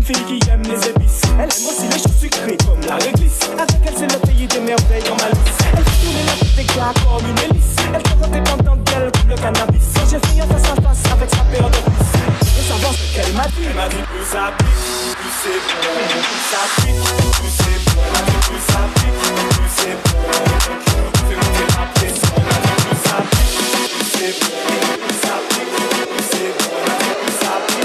fille qui aime les épices. Elle aime aussi les choses sucrées comme la réglisse. Avec elle c'est le pays des merveilles en malice. Elle fait tourner la tête des gars comme une hélice. Elle te rend dépendante d'elle comme le cannabis. J'ai fait un face à face avec sa paire de vis. Je veux savoir ce qu'elle m'a dit. Elle m'a dit plus ça pique, plus c'est bon. Plus ça pique, plus c'est bon. Elle m'a dit plus ça pique, plus c'est bon. Fais monter la pression. Elle m'a dit plus ça pique, plus c'est bon. Plus ça pique, plus c'est bon. Elle m'a dit plus ça pique.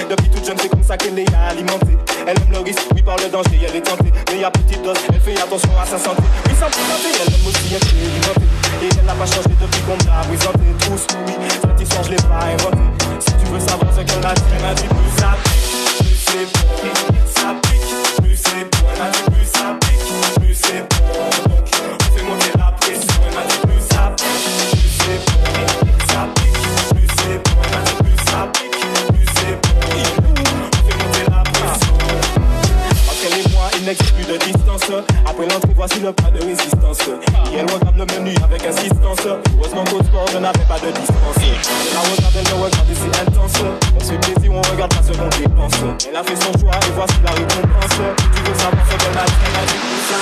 Depuis toute jeune, c'est comme ça qu'elle est alimentée. Elle aime le risque, oui, par le danger, elle est tentée. Mais à petite dose, elle fait attention à sa santé. Oui, sans présenter, elle aime aussi expérimenter. Et elle n'a pas changé depuis qu'on l'a présenté. Tous, oui, cette histoire, je l'ai pas inventée. Si tu veux savoir ce qu'elle m'a dit, plus ça pique, plus c'est bon. Ça pique, plus c'est bon. Elle m'a dit plus ça pique, plus c'est bon. Donc, on fait monter la pression. Elle m'a dit plus ça pique, plus c'est bon. Ça pique, plus c'est bon. Elle m'a dit plus ça pique, plus c'est bon. Il n'existe plus de distance. Après l'entrée, voici le pas de résistance. Et elle regarde le menu avec insistance. Heureusement qu'au sport, je n'avais pas de distance. Je la regarde, elle me regarde et c'est intense. On se fait plaisir, on regarde pas ce qu'on dépense. Elle a fait son choix et voici la récompense. Si tu veux savoir ce qu'elle a dit, plus ça.